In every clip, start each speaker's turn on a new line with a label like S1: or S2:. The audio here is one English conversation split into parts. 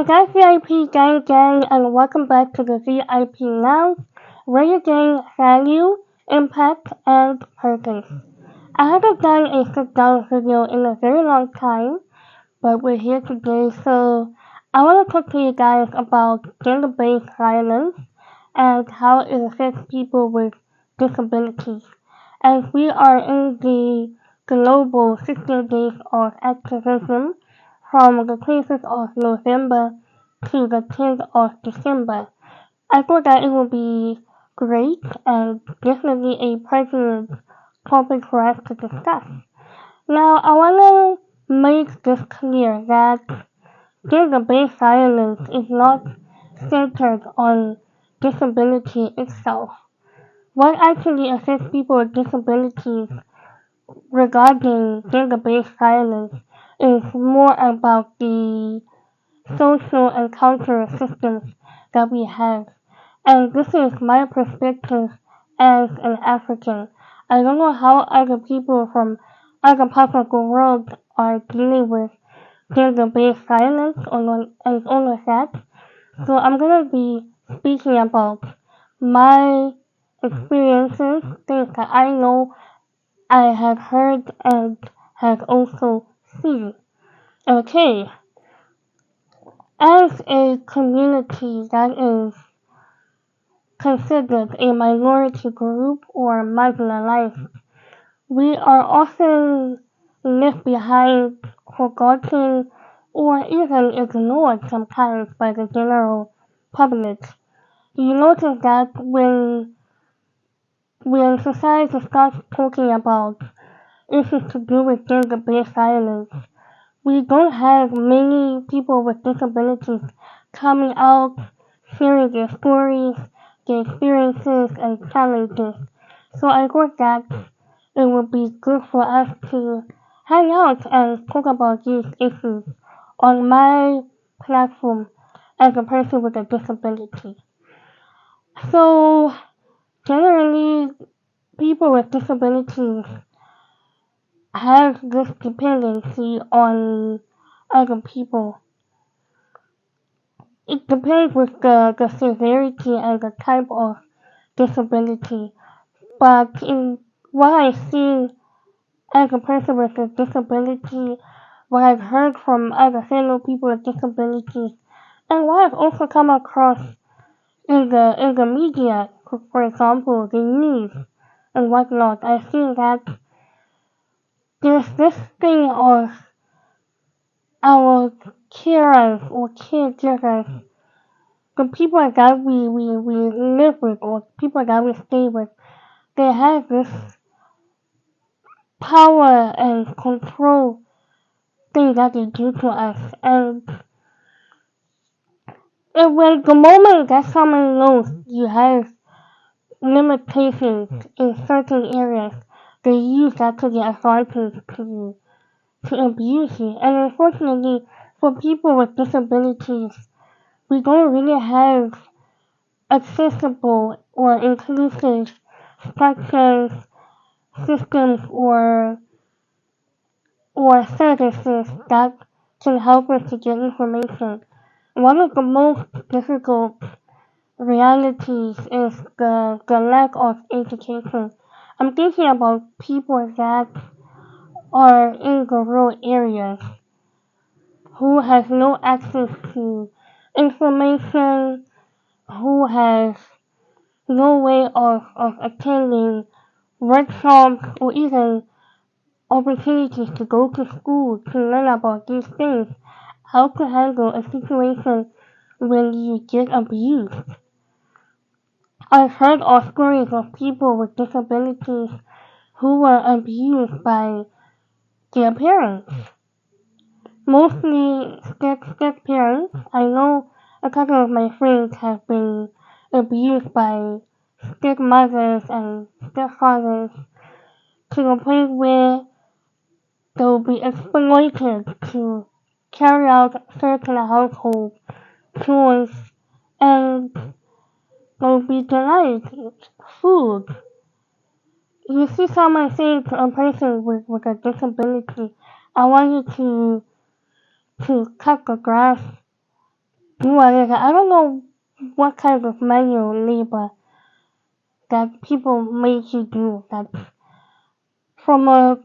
S1: guys, VIP gang, and welcome back to the VIP Now, where you gain value, impact, and purpose. I haven't done a sit-down video in a very long time, but we're here today, so I want to talk to you guys about gender-based violence and how it affects people with disabilities. As we are in the global 60 days of activism from the 25th of November to the 10th of December, I thought that it would be great and definitely a pertinent topic for us to discuss. Now, I want to make this clear that gender-based violence is not centered on disability itself. What actually affects people with disabilities regarding gender-based violence is more about the social and cultural systems that we have. And this is my perspective as an African. I don't know how other people from other parts of the world are dealing with gender-based violence and all of that. So I'm going to be speaking about my experiences, things that I know I have heard and have also seen. Okay, as a community that is considered a minority group or marginalized, we are often left behind, forgotten, or even ignored sometimes by the general public. You notice that when society starts talking about issues to do with gender-based violence, we don't have many people with disabilities coming out, sharing their stories, their experiences, and challenges. So I thought that it would be good for us to hang out and talk about these issues on my platform as a person with a disability. So generally, people with disabilities have this dependency on other people. It depends with the severity and the type of disability. But in what I've seen as a person with a disability, what I've heard from other fellow people with disabilities, and what I've also come across in the media, for example, the news and whatnot, I've seen that there's this thing of our carers or caregivers, the people that we live with or people that we stay with, they have this power and control thing that they do to us. And when the moment that someone knows you have limitations in certain areas, they use that to their advantage to abuse you. And unfortunately, for people with disabilities, we don't really have accessible or inclusive structures, systems, or services that can help us to get information. One of the most difficult realities is the lack of education. I'm thinking about people that are in the rural areas who have no access to information, who have no way of attending workshops or even opportunities to go to school to learn about these things, how to handle a situation when you get abused. I've heard of stories of people with disabilities who were abused by their parents, mostly step parents. I know a couple of my friends have been abused by stepmothers and stepfathers to the point where they will be exploited to carry out certain household chores and they will be denied food. You see someone saying to a person with a disability, I want you to cut the grass do anything. I don't know what kind of manual labor that people make you do. That from a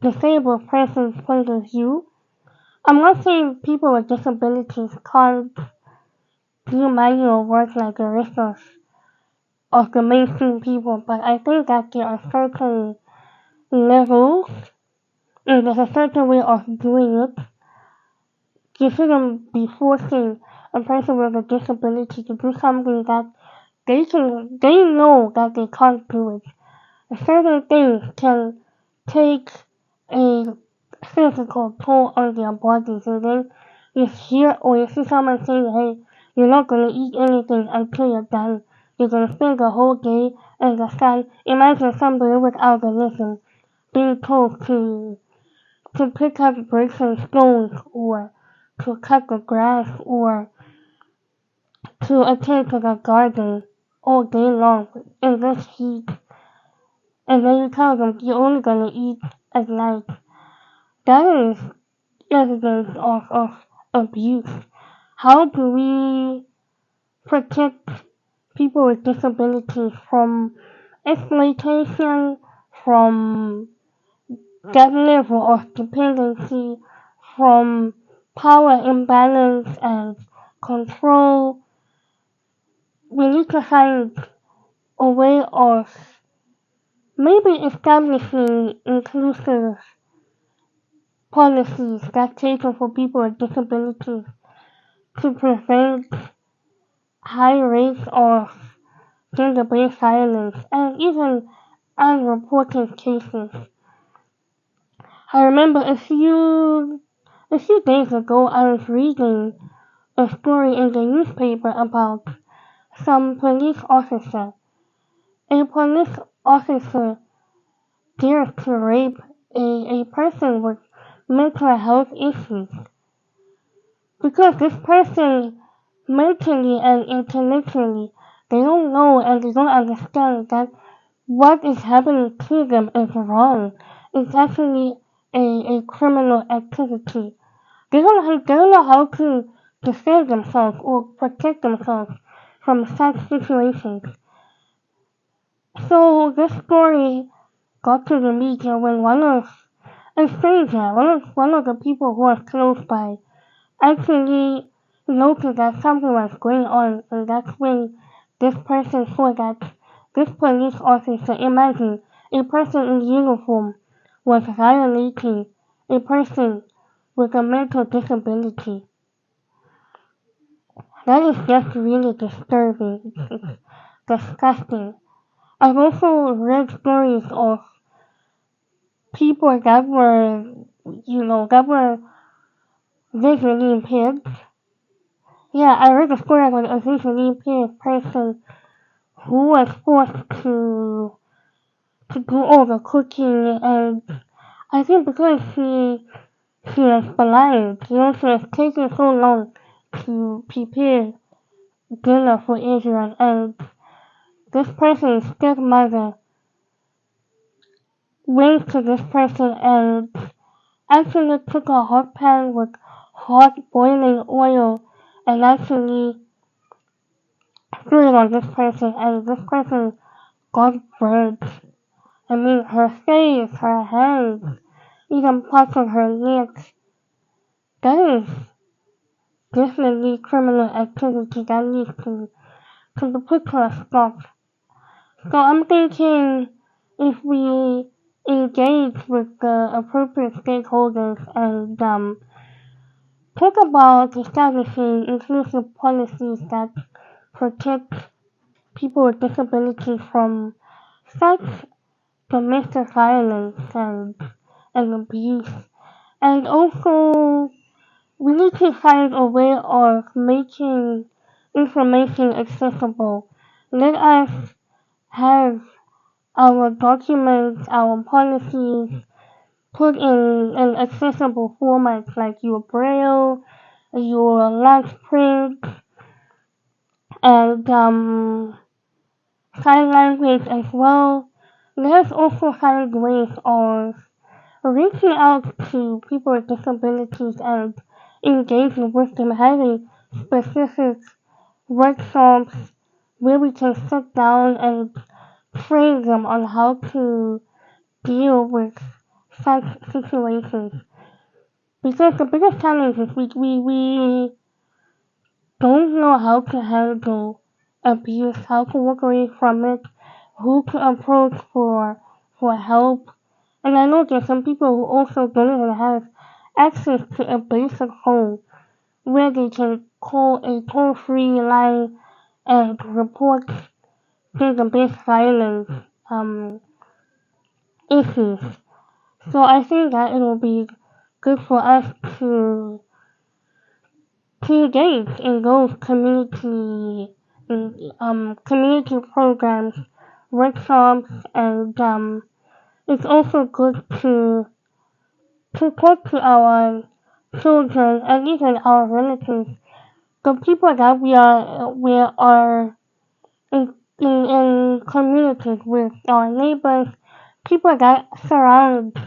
S1: disabled person's point of view, I'm not saying people with disabilities can't do manual work like the rest of the mainstream people, but I think that there are certain levels and there's a certain way of doing it. You shouldn't be forcing a person with a disability to do something that they know that they can't do it. Certain things can take a physical toll on their bodies, and then you hear or you see someone saying, "Hey, you're not gonna eat anything until you're done. You're gonna spend the whole day in the sun." Imagine somebody with albinism being told to pick up bricks and stones, or to cut the grass, or to attend to the garden all day long in this heat, and then you tell them you're only gonna eat at night. That is evidence of abuse. How do we protect people with disabilities from exploitation, from that level of dependency, from power imbalance and control? We need to find a way of maybe establishing inclusive policies that cater for people with disabilities to prevent high rates of gender-based violence and even unreported cases. I remember a few days ago I was reading a story in the newspaper about some police officer. A police officer dared to rape a person with mental health issues because this person mentally and intellectually they don't know and they don't understand that what is happening to them is wrong. It's actually a criminal activity. They don't know how to defend themselves or protect themselves from such situations. So this story got to the media when a stranger, one of the people who was close by, actually noticed that something was going on, and that's when this person saw that this police officer, imagine a person in uniform, was violating a person with a mental disability. That is just really disturbing. It's disgusting. I've also read stories of people that were visually impaired. Yeah, I read a story about a visually impaired person who was forced to do all the cooking, and I think because she was blind, she was taking so long to prepare dinner for everyone, and this person's stepmother went to this person and actually took a hot pan with hot boiling oil and actually threw it on this person, and this person got burnt. I mean, her face, her hands, even parts of her legs. That is definitely criminal activity that needs to be put to a stop. So I'm thinking if we engage with the appropriate stakeholders and talk about establishing inclusive policies that protect people with disabilities from such domestic violence and abuse. And also, we need to find a way of making information accessible. Let us have our documents, our policies put in an accessible format like your braille, your large print, and sign language as well. Let us also find ways of reaching out to people with disabilities and engaging with them, having specific workshops where we can sit down and train them on how to deal with such situations. Because the biggest challenge is we don't know how to handle abuse, how to walk away from it, who to approach for help. And I know there's some people who also don't even have access to a basic home where they can call a toll-free line and report gender-based violence issues. So I think that it will be good for us to engage in those community programs, workshops, and it's also good to talk to our children and even our relatives, the people that we are in communities with, our neighbors, people that surround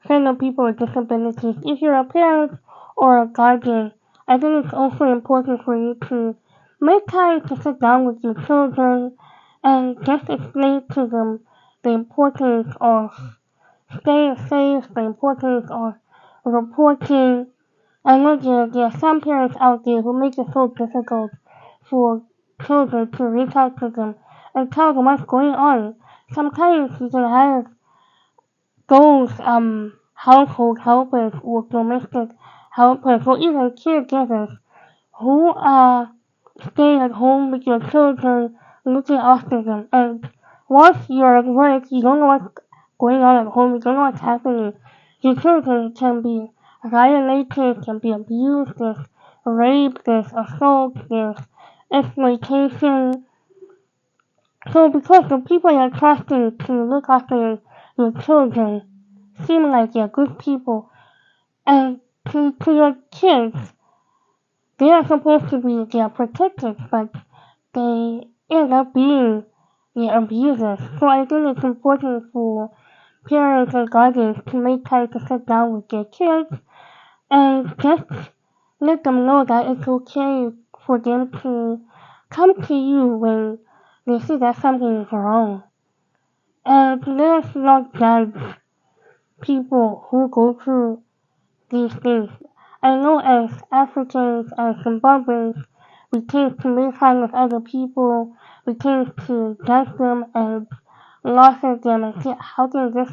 S1: fellow people with disabilities. If you're a parent or a guardian, I think it's also important for you to make time to sit down with your children and just explain to them the importance of staying safe, the importance of reporting. I know there are some parents out there who make it so difficult for children to reach out to them and tell them what's going on. Sometimes you can have those household helpers or domestic helpers or even caregivers who are staying at home with your children, looking after them. And once you're at work, you don't know what's going on at home, you don't know what's happening. Your children can be violated, can be abused, there's rape, there's assault, there's exploitation. So because the people you're trusting to look after your children seem like they're good people, and to your kids, they are supposed to be their protectors, but they end up being their abusers. So I think it's important for parents and guardians to make time to sit down with their kids and just let them know that it's okay for them to come to you when they see that something is wrong. And let us not judge people who go through these things. I know as Africans, as Zimbabweans, we tend to make fun of other people, we tend to judge them and laugh at them and say, how can this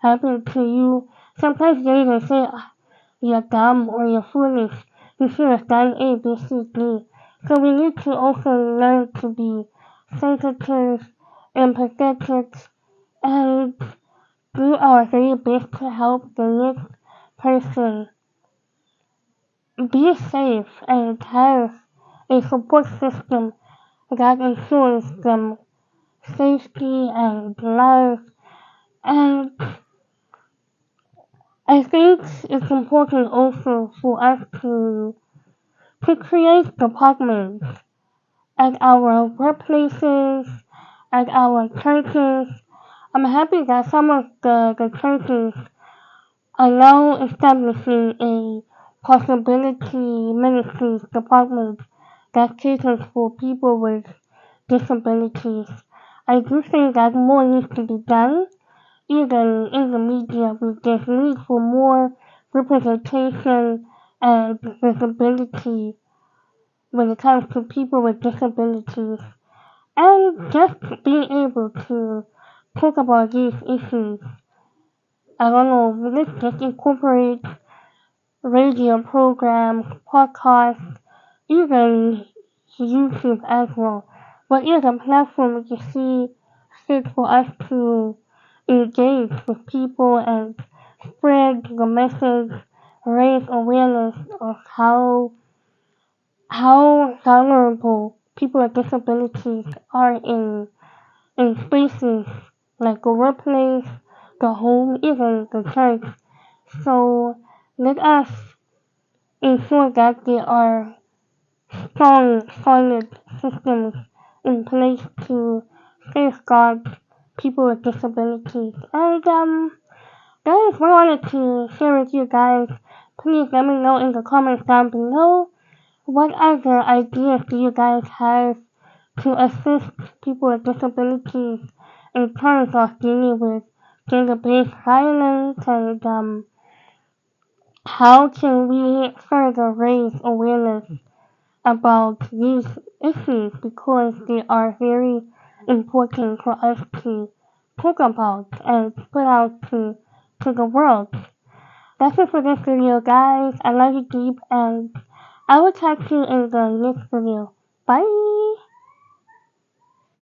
S1: happen to you? Sometimes they even say, you're dumb or you're foolish, you should have done A, B, C, D. So we need to also learn to be sensitive, empathetic, and do our very best to help the next person be safe and have a support system that ensures them safety and love. And I think it's important also for us to create departments at our workplaces, at our churches. I'm happy that some of the churches are now establishing a possibility ministries department that caters for people with disabilities. I do think that more needs to be done, even in the media, there's need for more representation and visibility when it comes to people with disabilities. And just being able to talk about these issues. I don't know, let's just incorporate radio programs, podcasts, even YouTube as well. Whatever platform you see fit for us to engage with people and spread the message, raise awareness of how vulnerable people with disabilities are in spaces like the workplace, the home, even the church. So let us ensure that there are strong, solid systems in place to safeguard people with disabilities. And that is what I wanted to share with you guys. Please let me know in the comments down below What other ideas do you guys have to assist people with disabilities in terms of dealing with gender-based violence and how can we further raise awareness about these issues because they are very important for us to talk about and put out to the world. That's it for this video, guys. I love you deep, and I will catch you in the next video. Bye!